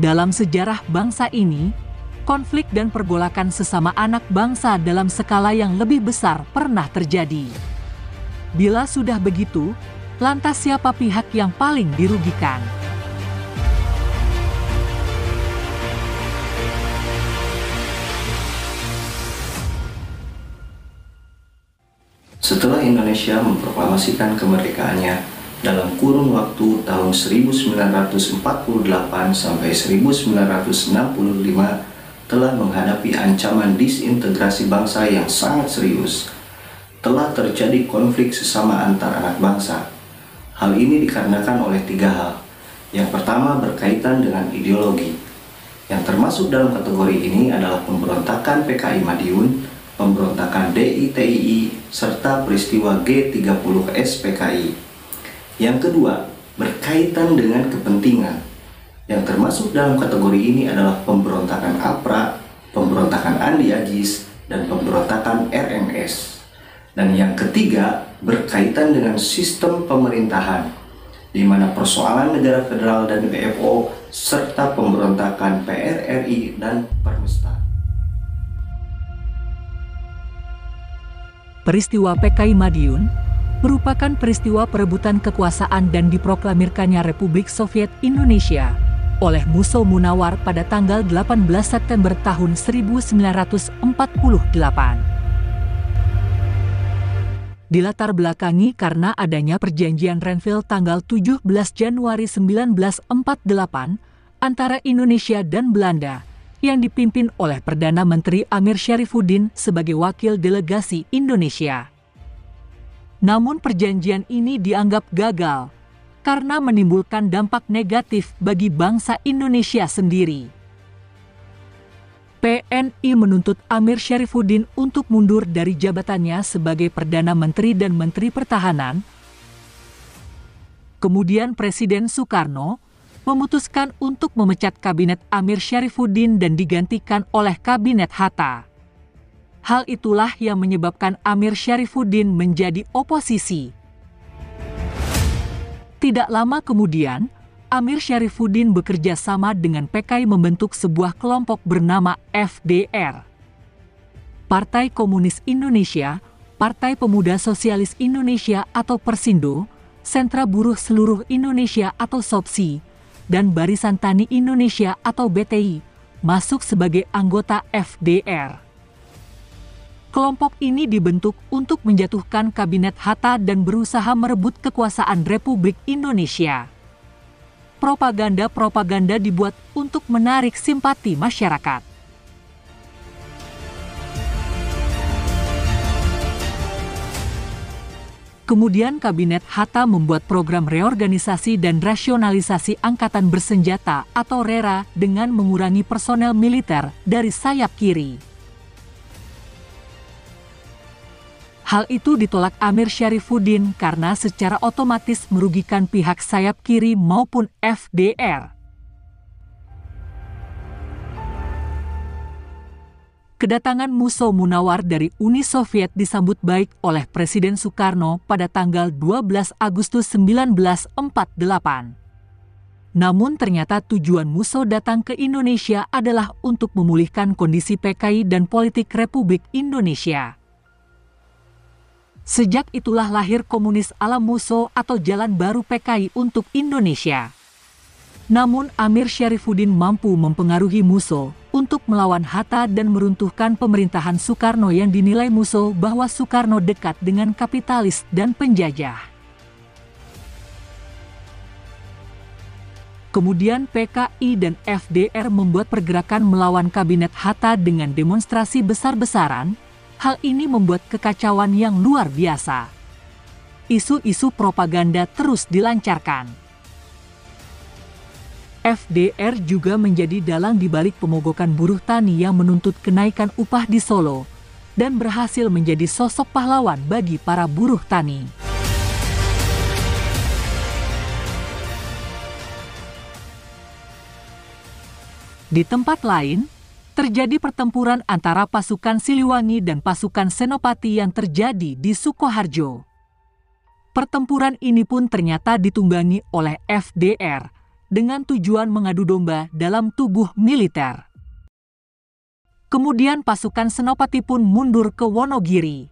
Dalam sejarah bangsa ini, konflik dan pergolakan sesama anak bangsa dalam skala yang lebih besar pernah terjadi. Bila sudah begitu, lantas siapa pihak yang paling dirugikan? Setelah Indonesia memproklamasikan kemerdekaannya dalam kurun waktu tahun 1948 sampai 1965 telah menghadapi ancaman disintegrasi bangsa yang sangat serius. Telah terjadi konflik sesama antar anak bangsa. Hal ini dikarenakan oleh 3 hal. Yang pertama berkaitan dengan ideologi. Yang termasuk dalam kategori ini adalah pemberontakan PKI Madiun, pemberontakan DITII, serta peristiwa G30S PKI. Yang kedua, berkaitan dengan kepentingan. Yang termasuk dalam kategori ini adalah pemberontakan APRA, pemberontakan Andi Agis, dan pemberontakan RMS. Dan yang ketiga, berkaitan dengan sistem pemerintahan, di mana persoalan negara federal dan PFO, serta pemberontakan PRRI dan Permesta. Peristiwa PKI Madiun merupakan peristiwa perebutan kekuasaan dan diproklamirkannya Republik Soviet Indonesia oleh Musa Munawar pada tanggal 18 September tahun 1948. Dilatar belakangi karena adanya perjanjian Renville tanggal 17 Januari 1948 antara Indonesia dan Belanda yang dipimpin oleh Perdana Menteri Amir Syarifuddin sebagai wakil delegasi Indonesia. Namun perjanjian ini dianggap gagal karena menimbulkan dampak negatif bagi bangsa Indonesia sendiri. PNI menuntut Amir Syarifuddin untuk mundur dari jabatannya sebagai Perdana Menteri dan Menteri Pertahanan. Kemudian Presiden Soekarno memutuskan untuk memecat Kabinet Amir Syarifuddin dan digantikan oleh Kabinet Hatta. Hal itulah yang menyebabkan Amir Syarifuddin menjadi oposisi. Tidak lama kemudian, Amir Syarifuddin bekerja sama dengan PKI membentuk sebuah kelompok bernama FDR. Partai Komunis Indonesia, Partai Pemuda Sosialis Indonesia atau Persindo, Sentra Buruh Seluruh Indonesia atau SOPSI, dan Barisan Tani Indonesia atau BTI masuk sebagai anggota FDR. Kelompok ini dibentuk untuk menjatuhkan Kabinet Hatta dan berusaha merebut kekuasaan Republik Indonesia. Propaganda-propaganda dibuat untuk menarik simpati masyarakat. Kemudian Kabinet Hatta membuat program reorganisasi dan rasionalisasi angkatan bersenjata atau RERA dengan mengurangi personel militer dari sayap kiri. Hal itu ditolak Amir Syarifuddin karena secara otomatis merugikan pihak sayap kiri maupun FDR. Kedatangan Musa Munawar dari Uni Soviet disambut baik oleh Presiden Soekarno pada tanggal 12 Agustus 1948. Namun ternyata tujuan Musa datang ke Indonesia adalah untuk memulihkan kondisi PKI dan politik Republik Indonesia. Sejak itulah lahir komunis ala Musa atau jalan baru PKI untuk Indonesia. Namun Amir Syarifuddin mampu mempengaruhi Musa untuk melawan Hatta dan meruntuhkan pemerintahan Soekarno yang dinilai Musa bahwa Soekarno dekat dengan kapitalis dan penjajah. Kemudian PKI dan FDR membuat pergerakan melawan Kabinet Hatta dengan demonstrasi besar-besaran. Hal ini membuat kekacauan yang luar biasa. Isu-isu propaganda terus dilancarkan. FDR juga menjadi dalang di balik pemogokan buruh tani yang menuntut kenaikan upah di Solo dan berhasil menjadi sosok pahlawan bagi para buruh tani. Di tempat lain, terjadi pertempuran antara pasukan Siliwangi dan pasukan Senopati yang terjadi di Sukoharjo. Pertempuran ini pun ternyata ditunggangi oleh FDR dengan tujuan mengadu domba dalam tubuh militer. Kemudian pasukan Senopati pun mundur ke Wonogiri.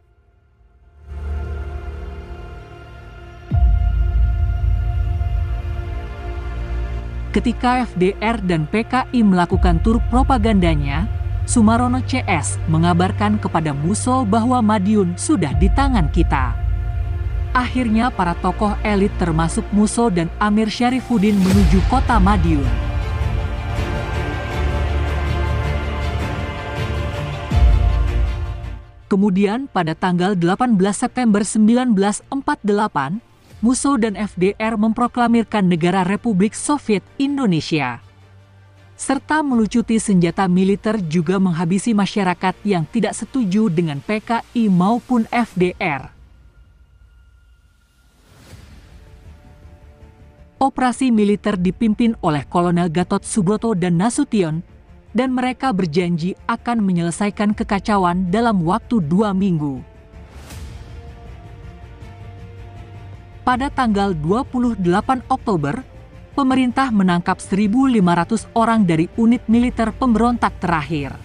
Ketika FDR dan PKI melakukan tur propagandanya, Sumarono CS mengabarkan kepada Musso bahwa Madiun sudah di tangan kita. Akhirnya para tokoh elit termasuk Musso dan Amir Syarifuddin menuju kota Madiun. Kemudian pada tanggal 18 September 1948, Musso dan FDR memproklamirkan negara Republik Soviet Indonesia. Serta melucuti senjata militer juga menghabisi masyarakat yang tidak setuju dengan PKI maupun FDR. Operasi militer dipimpin oleh Kolonel Gatot Subroto dan Nasution, dan mereka berjanji akan menyelesaikan kekacauan dalam waktu 2 minggu. Pada tanggal 28 Oktober, pemerintah menangkap 1.500 orang dari unit militer pemberontak terakhir.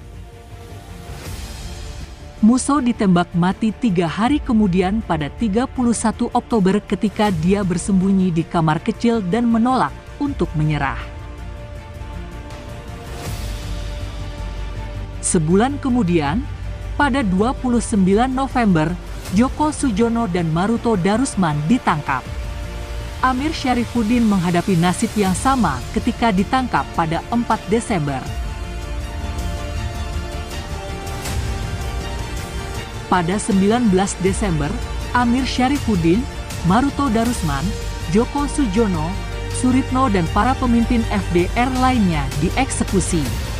Musso ditembak mati 3 hari kemudian pada 31 Oktober ketika dia bersembunyi di kamar kecil dan menolak untuk menyerah. Sebulan kemudian, pada 29 November, Djoko Sujono dan Maruto Darusman ditangkap. Amir Syarifuddin menghadapi nasib yang sama ketika ditangkap pada 4 Desember. Pada 19 Desember, Amir Syarifuddin, Maruto Darusman, Djoko Sujono, Suritno dan para pemimpin FDR lainnya dieksekusi.